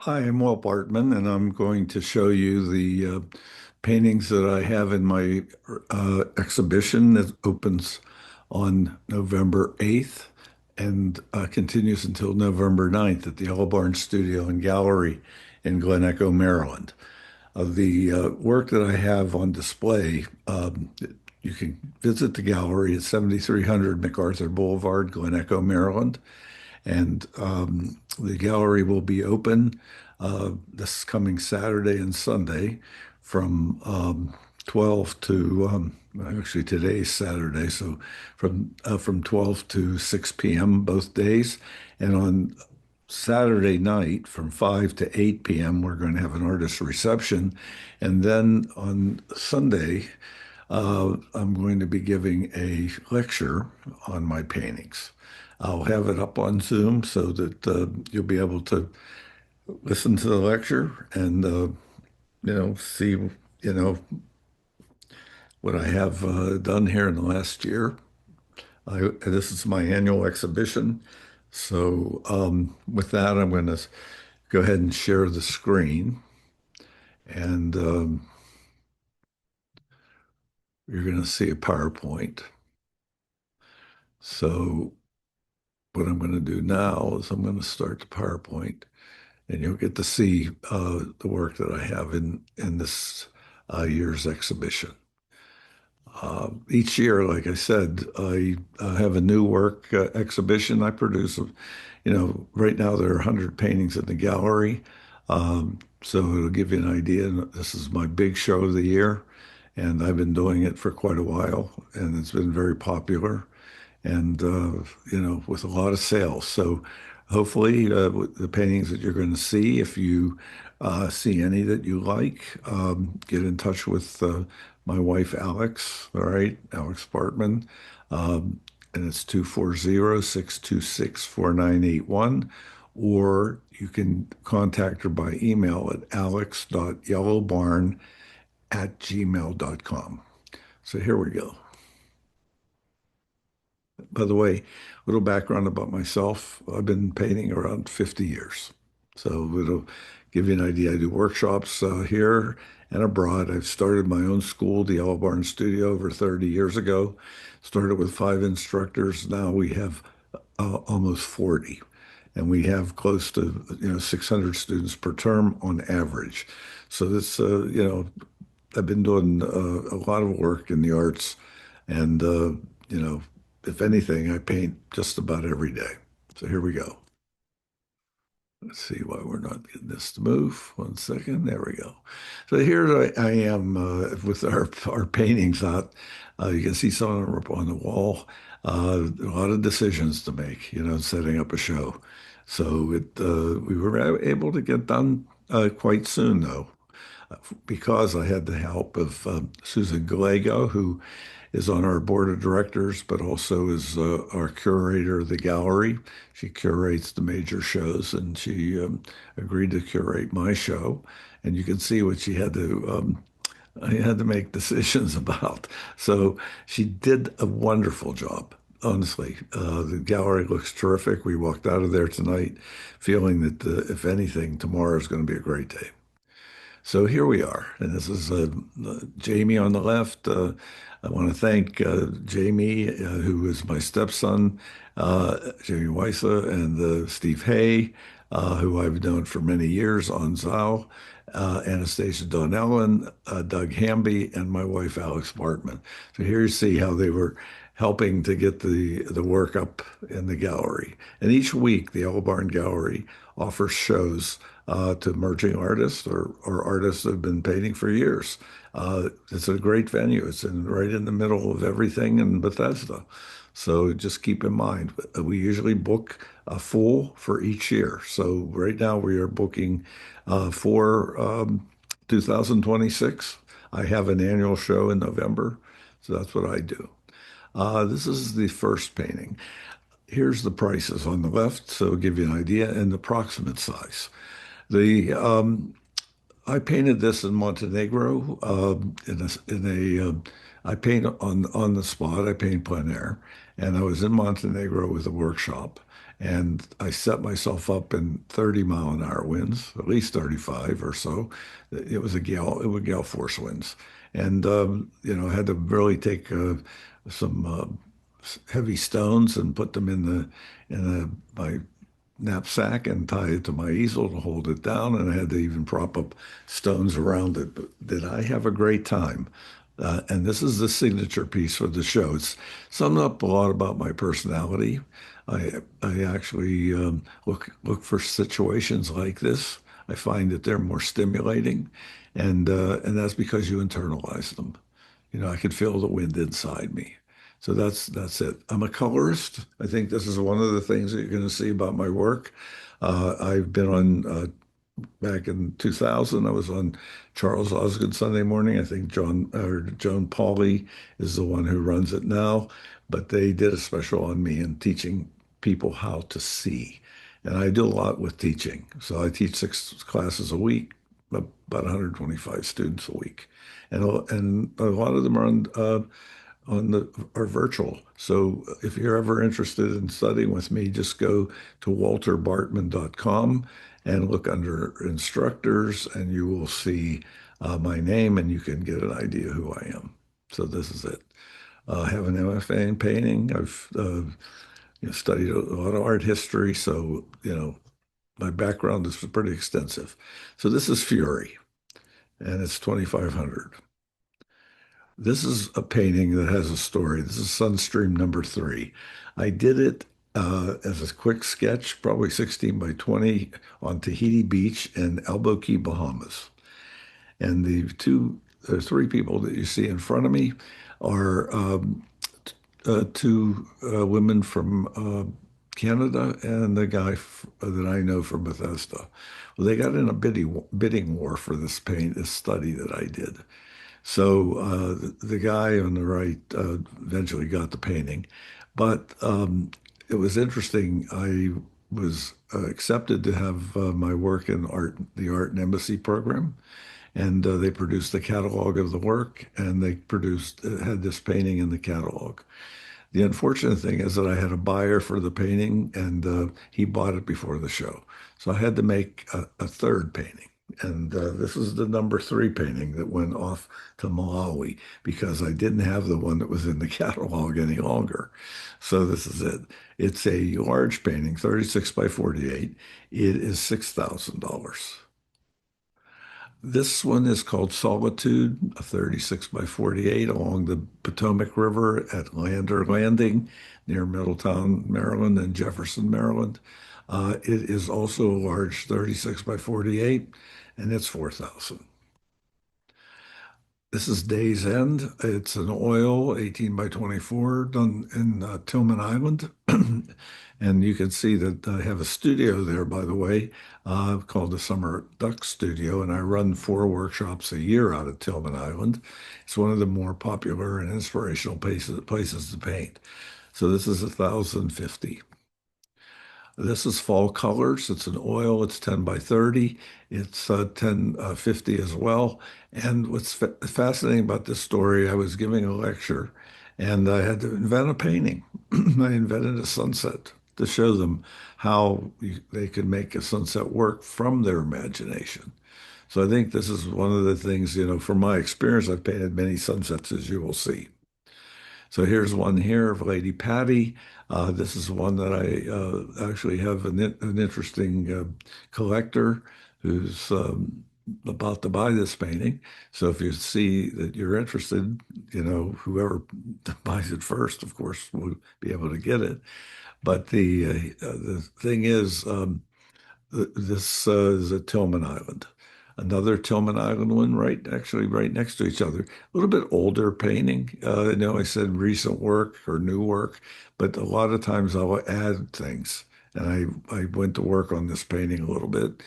Hi, I'm Bartman, and I'm going to show you the paintings that I have in my exhibition that opens on November 8th and continues until November 9th at the Yellow Barn Studio and Gallery in Glen Echo, Maryland. The work that I have on display, you can visit the gallery at 7300 MacArthur Boulevard, Glen Echo, Maryland. And the gallery will be open this coming Saturday and Sunday from 12 to actually today's Saturday, so from 12 to 6 p.m. both days, and on Saturday night from 5 to 8 p.m. we're going to have an artist reception, and then on Sunday I'm going to be giving a lecture on my paintings. I'll have it up on Zoom so that you'll be able to listen to the lecture and see what I have done here in the last year. This is my annual exhibition. So with that, I'm going to go ahead and share the screen, and you're going to see a PowerPoint. So what I'm going to do now is I'm going to start the PowerPoint, and you'll get to see the work that I have in this year's exhibition. Each year, like I said, I have a new work exhibition I produce. Right now there are 100 paintings in the gallery, so it'll give you an idea. This is my big show of the year, and I've been doing it for quite a while, and it's been very popular and with a lot of sales. So hopefully, the paintings that you're going to see, if you see any that you like, get in touch with my wife, Alex. All right, Alex Bartman. And it's 240-626-4981. Or you can contact her by email at alex.yellowbarn@gmail.com. So here we go. By the way, a little background about myself. I've been painting around 50 years. So it'll give you an idea. I do workshops here and abroad. I've started my own school, the Yellow Barn Studio, over 30 years ago. Started with 5 instructors. Now we have almost 40. And we have close to 600 students per term on average. So this, I've been doing a lot of work in the arts, and you know, if anything, I paint just about every day. So here we go. Let's see why we're not getting this to move. 1 second. There we go. So here I am with our paintings out. You can see some of them up on the wall. A lot of decisions to make, setting up a show. So we were able to get done quite soon, though, because I had the help of Susan Gallego, who is on our board of directors, but also is our curator of the gallery. She curates the major shows, and she agreed to curate my show. And you can see what she had to I had to make decisions about. So she did a wonderful job. Honestly, the gallery looks terrific. We walked out of there tonight feeling that, if anything, tomorrow is going to be a great day. So here we are, and this is Jamie on the left. I want to thank Jamie, who is my stepson, Jamie Weissa, and Steve Hay, who I've known for many years on Zal, Anastasia Donnellan, Doug Hamby, and my wife, Alex Bartman. So here you see how they were helping to get the work up in the gallery. And each week, the Yellow Barn Gallery offers shows to emerging artists or artists that have been painting for years. It's a great venue. It's right in the middle of everything in Bethesda. So just keep in mind, we usually book a full for each year. So right now we are booking for 2026. I have an annual show in November. So that's what I do. This is the first painting. Here's the prices on the left, so it'll give you an idea, and the approximate size. The I painted this in Montenegro I paint on the spot. I paint plein air, and I was in Montenegro with a workshop, And I set myself up in 30-mile-an-hour winds, at least 35 or so. It was gale force winds. And, I had to really take some heavy stones and put them my knapsack and tie it to my easel to hold it down. And I had to even prop up stones around it. But did I have a great time? And this is the signature piece for the show. It's summed up a lot about my personality. I actually look for situations like this. I find that they're more stimulating, and that's because you internalize them. I could feel the wind inside me. So that's it. I'm a colorist. I think this is one of the things that you're going to see about my work. I've been on back in 2000. I was on Charles Osgood Sunday Morning. I think Joan Pauly is the one who runs it now, but they did a special on me and teaching people how to see. And I do a lot with teaching. So I teach 6 classes a week, about 125 students a week. And a lot of them are on the are virtual. So if you're ever interested in studying with me, just go to walterbartman.com and look under instructors, and you will see my name, and you can get an idea who I am. So this is it. I have an MFA in painting. I've studied a lot of art history, so my background is pretty extensive. So this is Fury, and it's 2,500. This is a painting that has a story. This is Sunstream number 3. I did it as a quick sketch, probably 16 by 20 on Tahiti Beach in Elbow Key, Bahamas. And the three people that you see in front of me are two women from Canada and the guy that I know from Bethesda. Well, they got in a bidding war for this study that I did. So the guy on the right eventually got the painting, but it was interesting. I was accepted to have my work in the Art and Embassy program, and they produced the catalog of the work, and they had this painting in the catalog. The unfortunate thing is that I had a buyer for the painting, and he bought it before the show. So I had to make a third painting. And this is the number 3 painting that went off to Malawi because I didn't have the one that was in the catalog any longer. So this is it. It's a large painting, 36 by 48. It is $6,000. This one is called Solitude, a 36 by 48 along the Potomac River at Lander Landing near Middletown, Maryland and Jefferson, Maryland. It is also a large 36 by 48 and it's 4,000. This is Day's End. It's an oil 18 by 24 done in Tillman Island. And you can see that I have a studio there, by the way, called the Summer Duck Studio. And I run 4 workshops a year out of Tillman Island. It's one of the more popular and inspirational places to paint. So this is 1,050. This is Fall Colors. It's an oil. It's 10 by 30. It's 1050 as well. And what's fascinating about this story, I was giving a lecture and I had to invent a painting. I invented a sunset to show them how they could make a sunset work from their imagination. So I think this is one of the things, from my experience, I've painted many sunsets, as you will see. So here's one here of Lady Patty. This is one that I actually have an interesting collector who's about to buy this painting. So if you see that you're interested, whoever buys it first, of course, will be able to get it. But the thing is, this is at Tillman Island. Another Tillman Island one, actually right next to each other. A little bit older painting. I said recent work or new work, but a lot of times I'll add things. And I went to work on this painting a little bit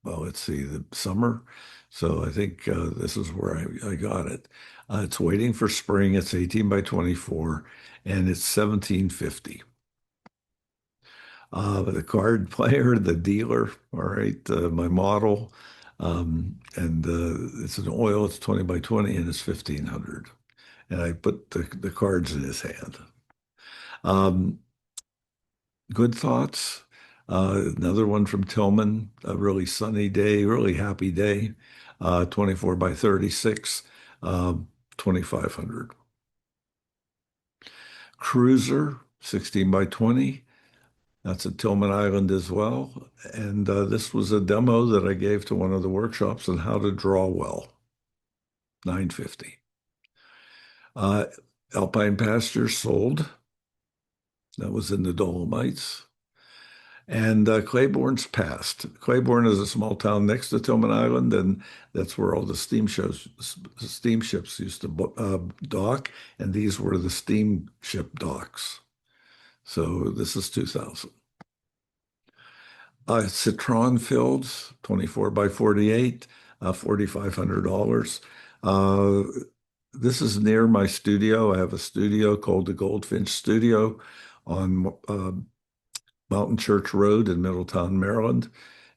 well, let's see, the summer. So I think this is where I got it. It's Waiting for Spring. It's 18 by 24, and it's 1750. The card player, the dealer, all right, my model, and it's an oil, it's 20 by 20, and it's 1,500. And I put the cards in his hand. Um, Good Thoughts. Another one from Tillman, a really sunny day, really happy day, 24 by 36, uh, 2,500. Cruiser, 16 by 20. That's at Tillman Island as well. And this was a demo that I gave to one of the workshops on how to draw well, 950. Uh, Alpine Pastures sold. That was in the Dolomites. And Claiborne's passed. Claiborne is a small town next to Tillman Island, and that's where all the steamships used to dock, and these were the steamship docks. So this is 2000. Citron Fields, 24 by 48, $4,500. Uh, this is near my studio. I have a studio called the Goldfinch Studio on Mountain Church Road in Middletown, Maryland.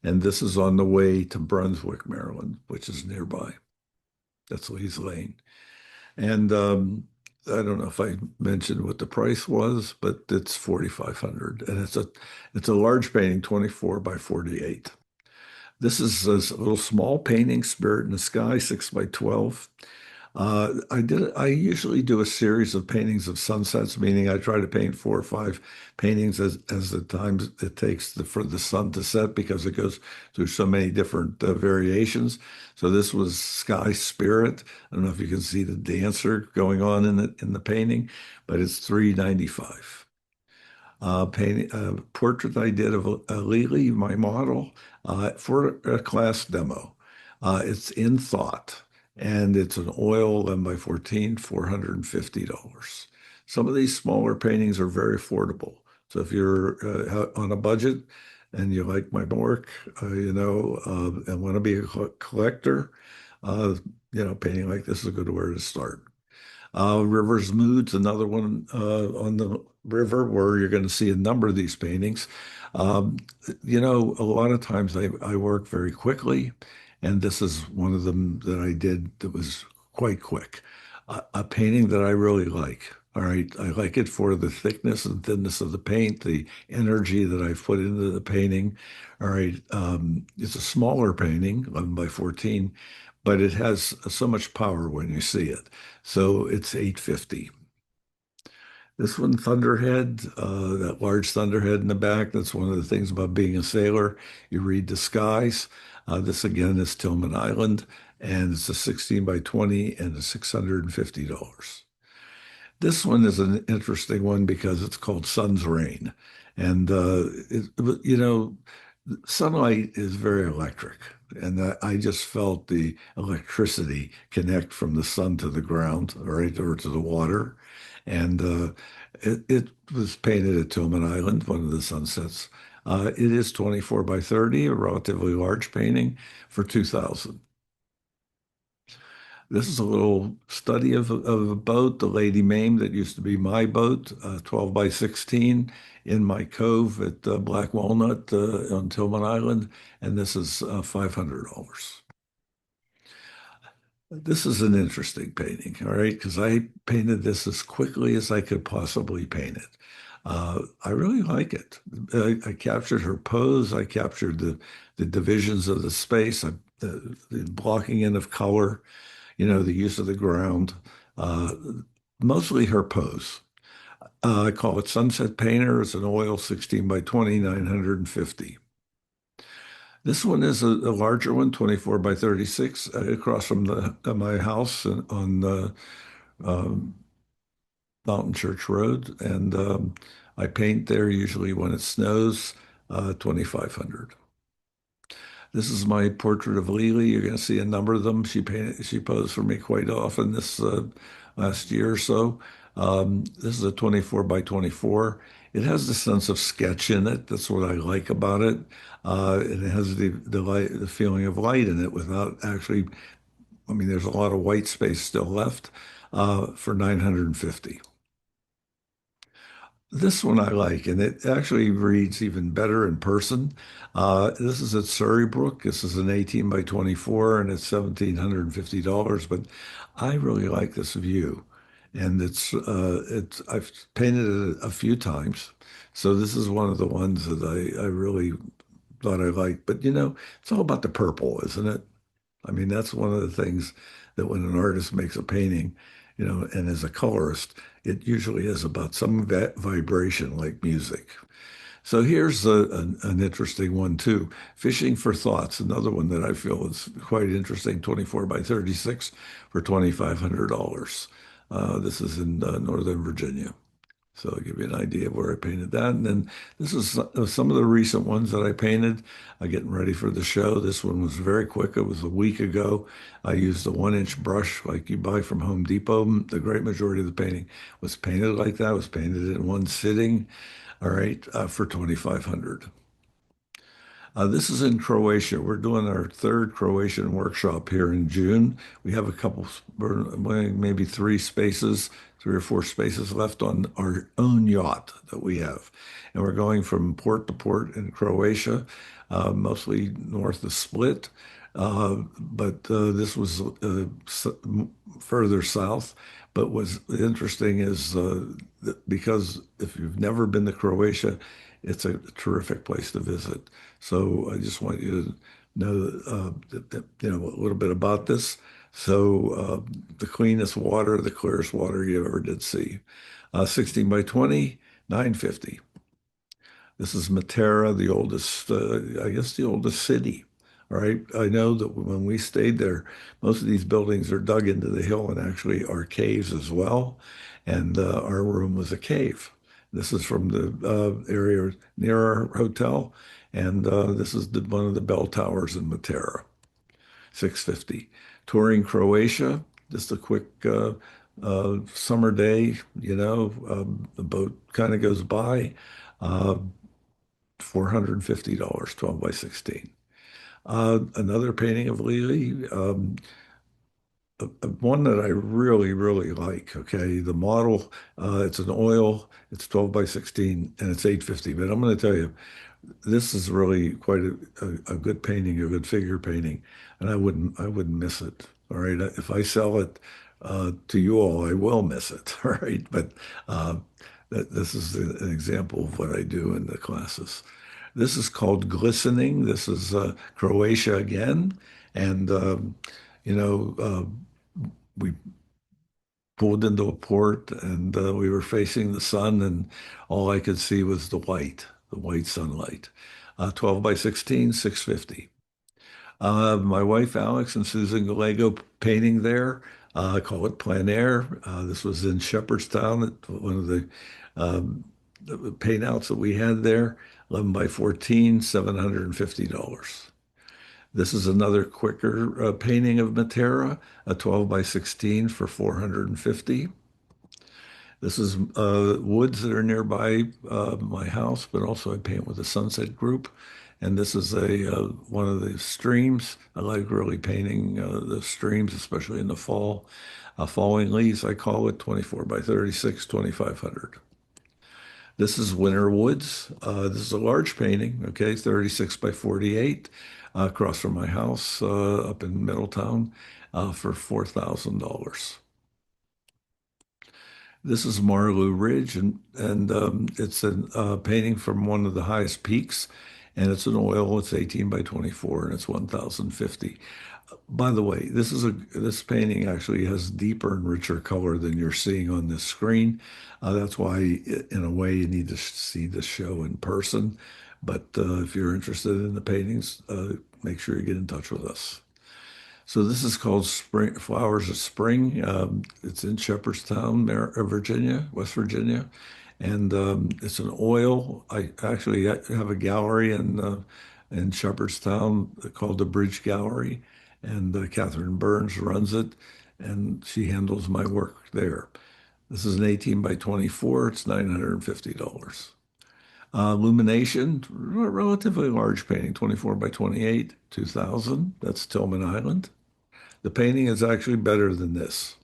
And this is on the way to Brunswick, Maryland, which is nearby. That's Lee's Lane. And I don't know if I mentioned what the price was, but it's 4,500, and it's a large painting, 24 by 48. This is a little small painting, Spirit in the Sky, 6 by 12. I usually do a series of paintings of sunsets, meaning I try to paint 4 or 5 paintings as the time it takes for the sun to set because it goes through so many different variations. So this was Sky Spirit. I don't know if you can see the dancer going on in the painting, but it's 395. Painting a portrait I did of Lily, my model, for a class demo. It's in thought, and it's an oil 11 by 14, $450. Some of these smaller paintings are very affordable. So if you're on a budget and you like my work, and want to be a collector, uh, painting like this is a good way to start. River's Mood's another one on the river where you're going to see a number of these paintings. Um, a lot of times I work very quickly, and this is one of them that I did that was quite quick. A painting that I really like. All right, I like it for the thickness and thinness of the paint, the energy that I've put into the painting. All right, it's a smaller painting, 11 by 14, but it has so much power when you see it. So it's 850. This one, Thunderhead, that large thunderhead in the back, that's one of the things about being a sailor. You read the skies. This again is Tillman Island, and it's a 16 by 20 and it's $650. This one is an interesting one because it's called Sun's Rain. And, sunlight is very electric. And I just felt the electricity connect from the sun to the ground, right, or to the water. And it was painted at Tillman Island, one of the sunsets. It is 24 by 30, a relatively large painting for 2000. This is a little study of a boat, the Lady Mame, that used to be my boat, 12 by 16 in my cove at Black Walnut on Tillman Island, and this is $500. This is an interesting painting, all right, because I painted this as quickly as I could possibly paint it. I really like it. I captured her pose. I captured the divisions of the space, the blocking in of color, the use of the ground, uh, mostly her pose. I call it Sunset Painter. It's an oil 16 by 20, 950. This one is a larger one, 24 by 36, across from my house on um, Mountain Church Road. And I paint there usually when it snows, 2,500. This is my portrait of Lily. You're going to see a number of them. She posed for me quite often this last year or so. This is a 24 by 24. It has the sense of sketch in it. That's what I like about it. And it has the feeling of light in it without actually, I mean, there's a lot of white space still left for 950. This one I like, and it actually reads even better in person. This is at Surrey This is an 18 by 24, and it's $1,750. But I really like this view. and it's I've painted it a few times. So this is one of the ones that I really thought I liked. But it's all about the purple, isn't it? I mean, that's one of the things that when an artist makes a painting, and as a colorist, it usually is about some vibration like music. So here's an interesting one too. Fishing for Thoughts, another one that I feel is quite interesting, 24 by 36 for $2,500. This is in Northern Virginia. So I'll give you an idea of where I painted that. And then this is some of the recent ones that I painted, getting ready for the show. This one was very quick. It was a week ago. I used a 1-inch brush like you buy from Home Depot. The great majority of the painting was painted like that. It was painted in one sitting, all right, for 2,500. This is in Croatia. We're doing our third Croatian workshop here in June. We have a couple, maybe three or four spaces left on our own yacht that we have. And we're going from port to port in Croatia, mostly north of Split. But this was further south. But what's interesting is that because if you've never been to Croatia, it's a terrific place to visit. So I just want you to know a little bit about this. So the cleanest water, the clearest water you ever did see. 16 by 20, 950. This is Matera, the oldest, I guess the oldest city. All right. I know that when we stayed there, most of these buildings are dug into the hill and actually are caves as well. And our room was a cave. This is from the area near our hotel. And this is one of the bell towers in Matera, 650. Touring Croatia, just a quick summer day, the boat kind of goes by. Uh, $450, 12 by 16. Another painting of Lily, one that I really, really like. Okay, the model, it's an oil, it's 12 by 16, and it's 850. But I'm going to tell you, this is really quite a good painting, a good figure painting, and I wouldn't miss it. All right, if I sell it to you all, I will miss it. All right, but uh, this is an example of what I do in the classes. This is called glistening. This is Croatia again, and you know. We pulled into a port and we were facing the sun, and all I could see was the white sunlight. 12 by 16, 650. My wife Alex and Susan Gallego painting there. I call it plein air. This was in Shepherdstown at one of um, the paint outs that we had there. 11 by 14, $750. This is another quicker painting of Matera, a 12 by 16 for 450. This is woods that are nearby my house, but also I paint with a Sunset Group. And this is a one of the streams. I like really painting the streams, especially in the fall. Falling leaves, I call it 24 by 36, 2,500. This is Winter Woods. This is a large painting, okay, 36 by 48, across from my house up in Middletown for $4,000. This is Marlou Ridge, and it's a painting from one of the highest peaks, and it's an oil. It's 18 by 24, and it's 1,050. By the way, this painting actually has deeper and richer color than you're seeing on this screen. That's why, in a way, you need to see the show in person. But if you're interested in the paintings, make sure you get in touch with us. So this is called Spring Flowers of Spring. It's in Shepherdstown, Virginia, West Virginia, and it's an oil. I actually have a gallery in Shepherdstown called the Bridge Gallery, and Catherine Burns runs it, and she handles my work there. This is an 18 by 24. It's $950. Illumination, relatively large painting, 24 by 28, 2000. That's Tillman Island. The painting is actually better than this.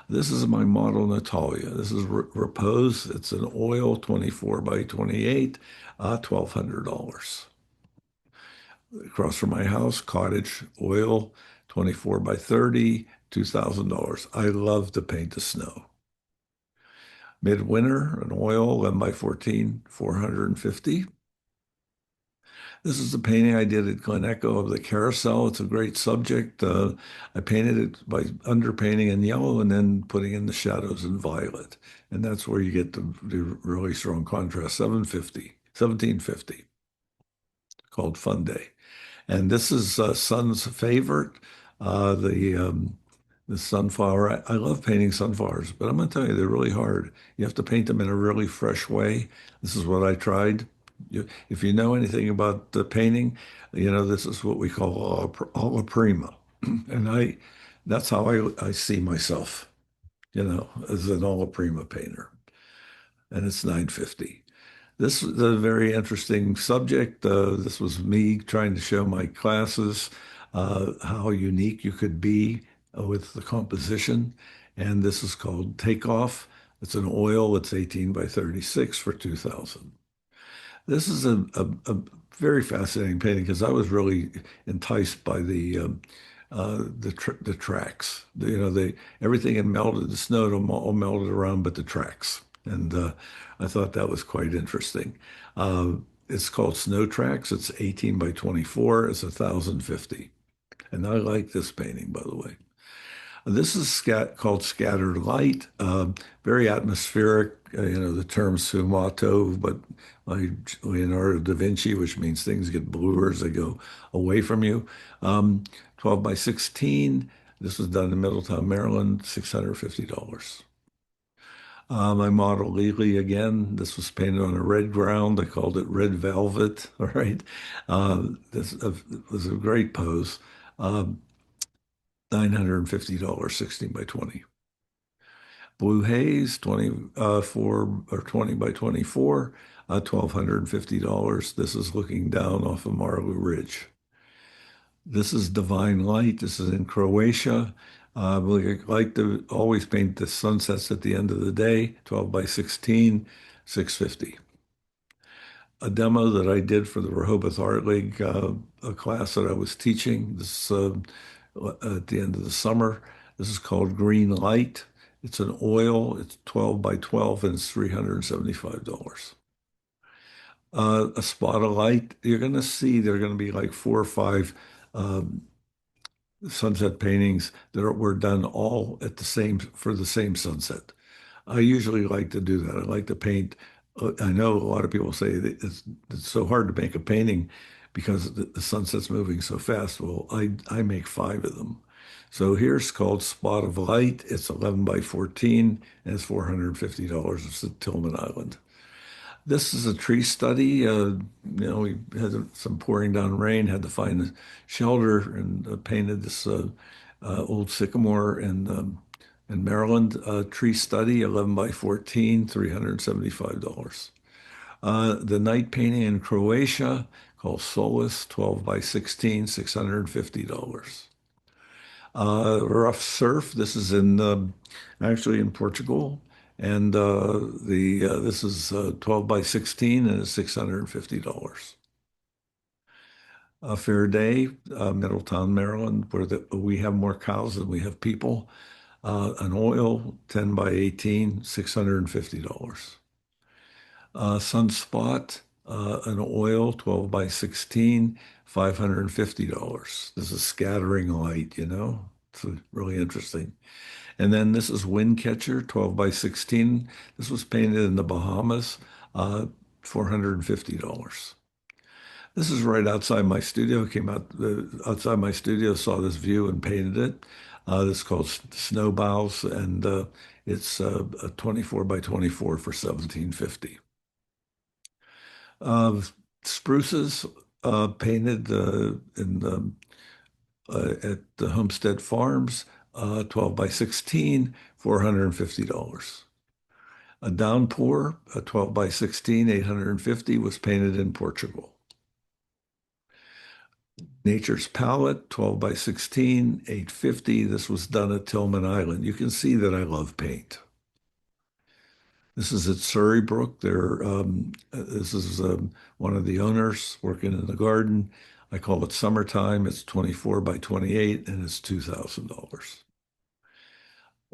This is my model Natalia. This is Repose. It's an oil 24 by 28, $1,200. Across from my house, Cottage oil 24 by 30, $2,000. I love to paint the snow. Midwinter, an oil, 11 by 14, 450. This is the painting I did at Glen Echo of the carousel. It's a great subject. I painted it by underpainting in yellow and then putting in the shadows in violet. And that's where you get the really strong contrast. 1750, called Fun Day. And this is Sun's favorite, uh, the um, the sunflower. I love painting sunflowers, but I'm going to tell you, they're really hard. You have to paint them in a really fresh way. This is what I tried. If you know anything about the painting, you know this is what we call alla prima, and that's how I see myself, as an alla prima painter, and it's 950. This is a very interesting subject. This was me trying to show my classes how unique you could be with the composition. And this is called Takeoff. It's an oil. It's 18 by 36 for 2000. This is a very fascinating painting because I was really enticed by the tracks. Everything had melted. The snow had all melted around, but the tracks. And I thought that was quite interesting. Uh, it's called Snow Tracks. It's 18 by 24. It's 1050. And I like this painting, by the way. This is called scattered light, very atmospheric. The term sfumato, but like Leonardo da Vinci, which means things get bluer as they go away from you. 12 by 16. This was done in Middletown, Maryland, $650. My model Lily again. This was painted on a red ground. I called it red velvet. All right. This was a great pose. Um, $950, 16 by 20. Blue Haze, 24 or 20 by 24, $1,250. This is looking down off of Marlou Ridge. This is Divine Light. This is in Croatia. We like to always paint the sunsets at the end of the day, 12 by 16, 650. A demo that I did for the Rehoboth Art League, a class that I was teaching this at the end of the summer. This is called Green Light. It's an oil. It's 12 by 12 and it's $375. A spot of light, you're going to see there are going to be like four or five um, sunset paintings that were done all at for the same sunset. I usually like to do that. I like to paint. I know a lot of people say that it's so hard to make a painting because the sunset's moving so fast. Well, I make five of them. So here's called Spot of Light. It's 11 by 14 and it's $450. It's at Tillman Island. This is a tree study. We had some pouring down rain, had to find a shelter and painted this old sycamore in Maryland. Tree study, 11 by 14, $375. The night painting in Croatia called Solace, 12 by 16, $650. Rough surf. This is actually in Portugal, and the this is 12 by 16 and it's $650. A fair day, Middletown, Maryland, where we have more cows than we have people. An oil, 10 by 18, $650. Sunspot, an oil, 12 by 16, $550. This is scattering light. It's really interesting. And then this is Wind Catcher, 12 by 16. This was painted in the Bahamas, $450. This is right outside my studio. Came out outside my studio, saw this view and painted it. This is called Snowbows, and it's a 24 by 24 for 1750. Spruces painted at the Homestead Farms, 12 by 16, $450. A downpour, a 12 by 16, 850, was painted in Portugal. Nature's Palette, 12 by 16, 850. This was done at Tillman Island. You can see that I love paint. This is at Surrey Brook. This is one of the owners working in the garden. I call it Summertime. It's 24 by 28 and it's $2,000.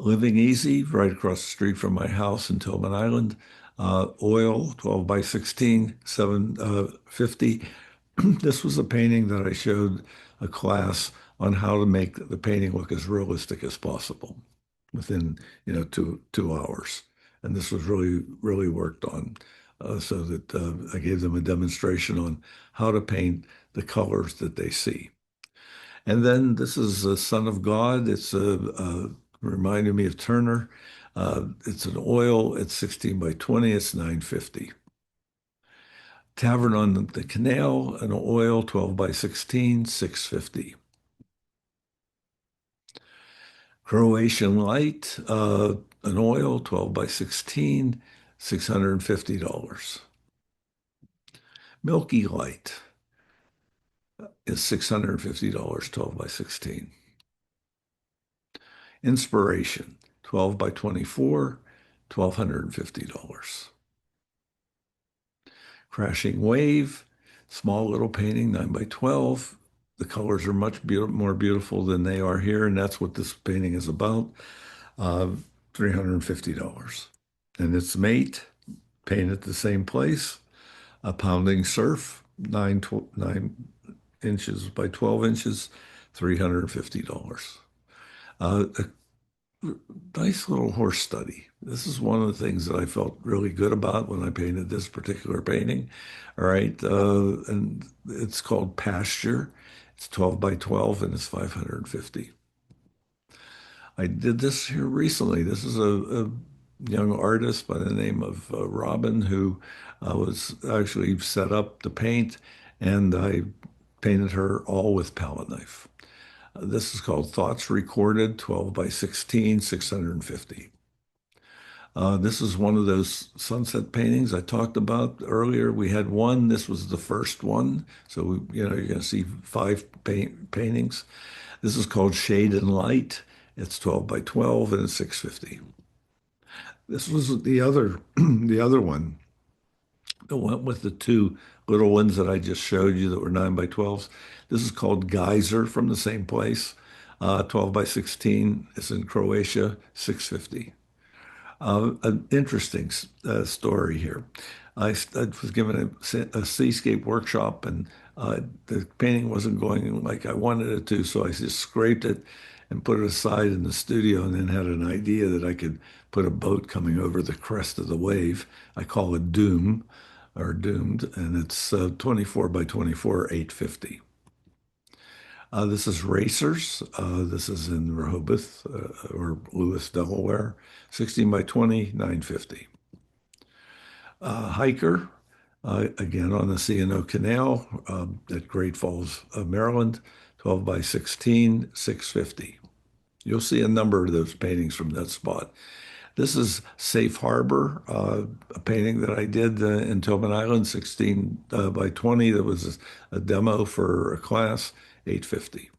Living Easy, right across the street from my house in Tillman Island. Oil, 12 by 16, 750. This was a painting that I showed a class on how to make the painting look as realistic as possible within, two hours. And this was really, really worked on so that I gave them a demonstration on how to paint the colors that they see. And then this is a Son of God. It's reminded me of Turner. It's an oil. It's 16 by 20. It's 950. Tavern on the Canal, an oil, 12 by 16, 650. Croatian Light, an oil, 12 by 16, $650. Milky Light is $650, 12 by 16. Inspiration, 12 by 24, $1,250. Crashing Wave, small little painting, 9 by 12. The colors are much more beautiful than they are here, and that's what this painting is about. Uh, $350. And its mate, painted the same place, a Pounding Surf, 9 inches by 12 inches, $350. A nice little horse study. This is one of the things that I felt really good about when I painted this particular painting. All right. And it's called Pasture. It's 12 by 12 and it's 550. I did this here recently. This is a young artist by the name of Robin who was actually set up to paint, and I painted her all with palette knife. This is called Thoughts Recorded, 12 by 16, 650. This is one of those sunset paintings I talked about earlier. We had one. This was the first one. So, you're going to see five paintings. This is called Shade and Light. It's 12 by 12 and it's 650. This was the other, the other one, the one with the two little ones that I just showed you that were 9 by 12s. This is called Geyser from the same place. 12 by 16. It's in Croatia, 650. An interesting story here. I was given a seascape workshop, and the painting wasn't going like I wanted it to, so I just scraped it and put it aside in the studio, and then had an idea that I could put a boat coming over the crest of the wave. I call it Doom or Doomed, and it's 24 by 24, 850. This is Racers. This is in Rehoboth or Lewis, Delaware. 16 by 20, 950. Hiker, again on the C&O Canal at Great Falls, Maryland. 12 by 16, 650. You'll see a number of those paintings from that spot. This is Safe Harbor, a painting that I did in Tobin Island, 16 by 20. That was a demo for a class, 850.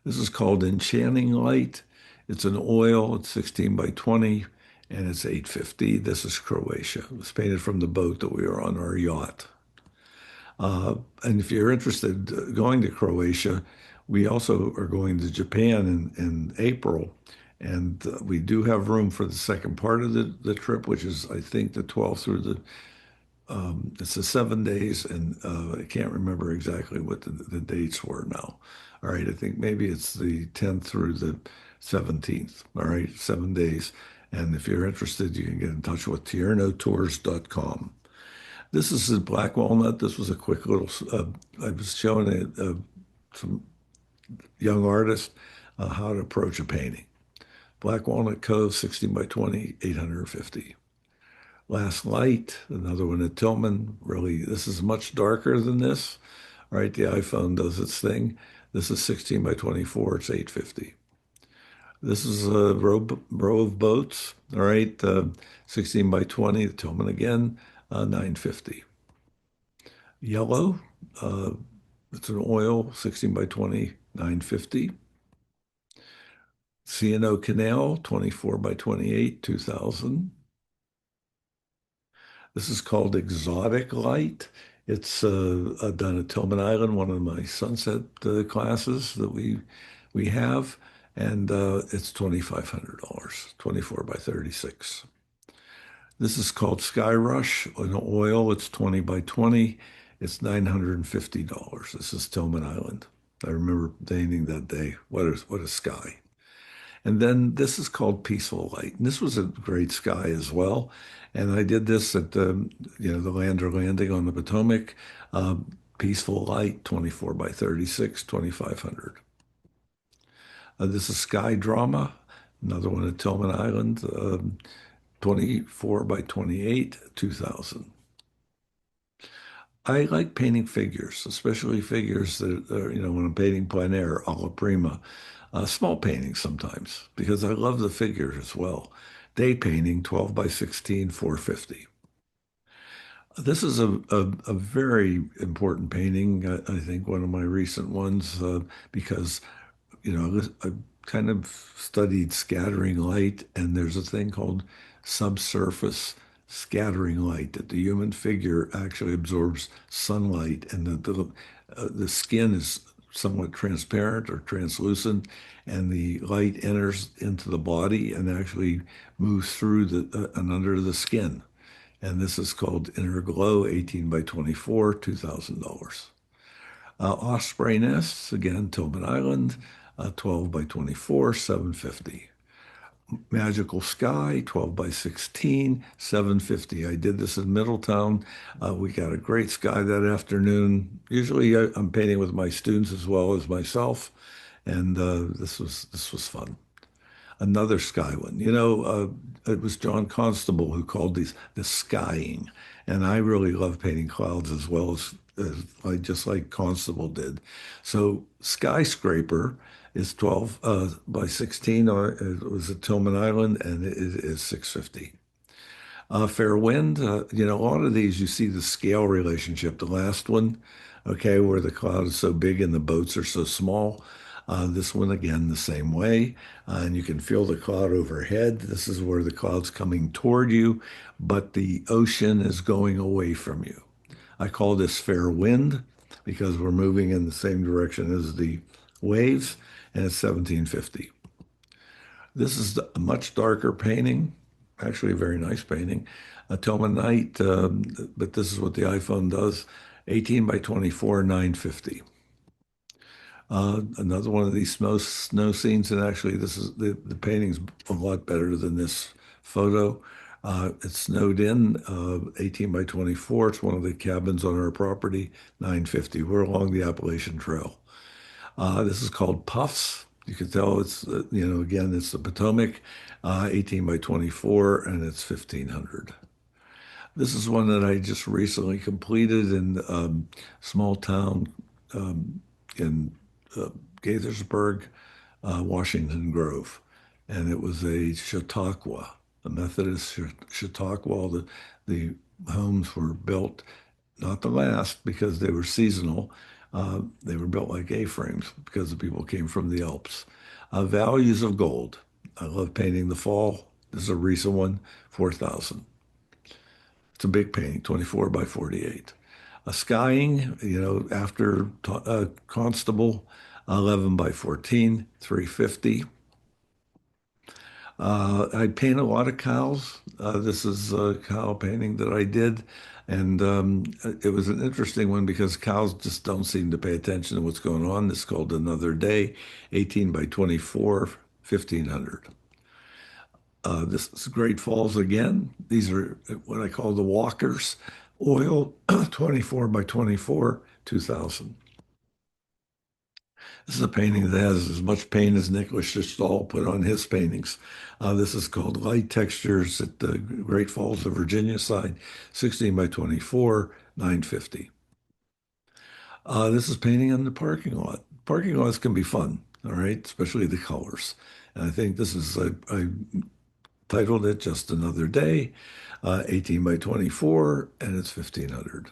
This is called Enchanting Light. It's an oil, it's 16 by 20, and it's 850. This is Croatia. It was painted from the boat that we were on our yacht. And if you're interested going to Croatia, we also are going to Japan in April. And we do have room for the second part of the trip, which is, I think, the 12th through it's the 7 days, and I can't remember exactly what the dates were now. All right, I think maybe it's the 10th through the 17th. All right, 7 days. And if you're interested, you can get in touch with tiernotours.com. This is in Black Walnut. This was a quick little, I was showing some young artists how to approach a painting. Black Walnut Cove, 16 by 20, 850. Last Light, another one at Tillman. Really, this is much darker than this. Right, the iPhone does its thing. This is 16 by 24. It's 850. This is a row of boats. All right, 16 by 20. Tillman again, 950. Yellow, uh, it's an oil, 16 by 20, 950. C&O Canal, 24 by 28, 2000. This is called Exotic Light. It's done at Tillman Island, one of my sunset classes that we have. and it's $2,500, 24 by 36. This is called Sky Rush in oil. It's 20 by 20. It's $950. This is Tillman Island. I remember painting that day. What a sky. And then this is called Peaceful Light. And this was a great sky as well. And I did this at the Lander Landing on the Potomac. Uh, Peaceful Light, 24 by 36, 2,500. This is Sky Drama, another one at Tillman Island, 24 by 28, 2,000. I like painting figures, especially figures that are, when I'm painting plein air, alla prima, small paintings sometimes, because I love the figures as well. Day painting, 12 by 16, 450. This is a very important painting, I think one of my recent ones, because I kind of studied scattering light, and there's a thing called subsurface scattering light that the human figure actually absorbs sunlight, and the skin is somewhat transparent or translucent, and the light enters into the body and actually moves through and under the skin. And this is called Inner Glow, 18 by 24, $2,000. Osprey nests, again, Tillman Island, 12 by 24, 750. Magical Sky, 12 by 16, 750. I did this in Middletown. We got a great sky that afternoon. Usually I'm painting with my students as well as myself, and this was fun. Another sky one. It was John Constable who called these the skying, and I really love painting clouds as well as I just like Constable did. So skyscraper is 12 by 16. It was at Tillman Island, and it is 650. Fair Wind, a lot of these you see the scale relationship. The last one, okay, where the cloud is so big and the boats are so small. This one, again, the same way. And you can feel the cloud overhead. This is where the cloud's coming toward you, but the ocean is going away from you. I call this fair wind because we're moving in the same direction as the waves, and it's 1750. This is a much darker painting, actually a very nice painting. A Tillman Night, but this is what the iPhone does, 18 by 24, 950. Another one of these snow scenes, and actually this is the painting's a lot better than this photo. It's snowed in, 18 by 24. It's one of the cabins on our property, 950. We're along the Appalachian Trail. This is called Puffs. You can tell it's, again, it's the Potomac, 18 by 24, and it's 1,500. This is one that I just recently completed in small town in uh, Gaithersburg, Washington Grove. And it was a Chautauqua, a Methodist Chautauqua. The homes were built, not to last because they were seasonal. They were built like A-frames because the people came from the Alps. Values of gold. I love painting the fall. This is a recent one, 4,000. It's a big painting, 24 by 48. Skying, after Constable, 11 by 14, 350. I paint a lot of cows. This is a cow painting that I did. And it was an interesting one because cows just don't seem to pay attention to what's going on. This is called Another Day, 18 by 24, 1,500. This is Great Falls again. These are what I call the walkers. Oil, 24 by 24, 2,000. This is a painting that has as much paint as Nicholas Stahl put on his paintings. This is called Light Textures at the Great Falls of Virginia side, 16 by 24, 950. This is painting in the parking lot. Parking lots can be fun, all right, especially the colors. And I think this is, I titled it Just Another Day, 18 by 24, and it's 1,500.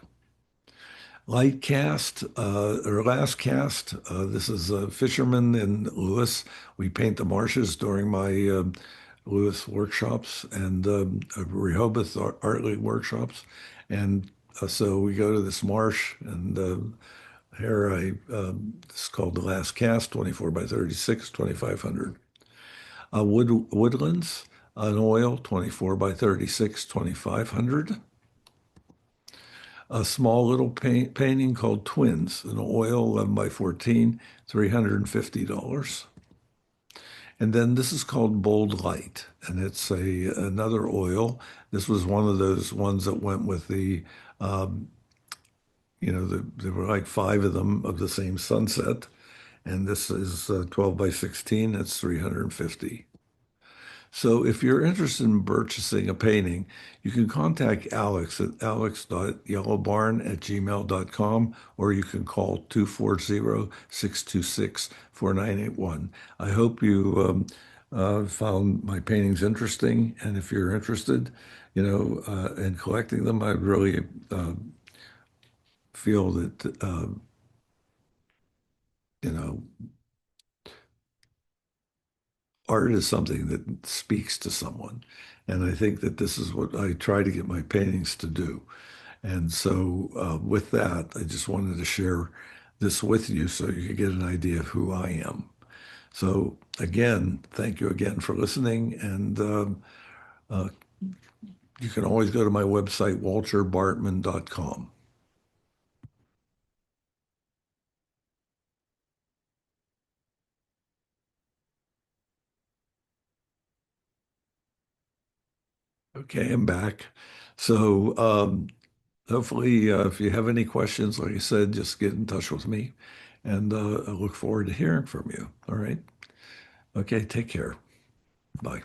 Light cast, or last cast. This is a fisherman in Lewis. We paint the marshes during my Lewis workshops and Rehoboth Art League workshops. And so we go to this marsh and Here this is called The Last Cast, 24 by 36, 2500. Woodlands, an oil, 24 by 36, 2500. A small little painting called Twins, an oil, 11 by 14, $350. And then this is called Bold Light, and it's another oil. This was one of those ones that went with um, there were like five of them of the same sunset. And this is 12 by 16, that's 350. So if you're interested in purchasing a painting, you can contact Alex at alex.yellowbarn@gmail.com, or you can call 240-626-4981. I hope you found my paintings interesting. And if you're interested, in collecting them, I'd really feel that, you know, art is something that speaks to someone. And I think that this is what I try to get my paintings to do. And so, with that, I just wanted to share this with you so you could get an idea of who I am. So, again, thank you again for listening. And uh, you can always go to my website, walterbartman.com. Okay, I'm back. So, hopefully, if you have any questions, like I said, just get in touch with me. And I look forward to hearing from you. All right. Okay, take care. Bye.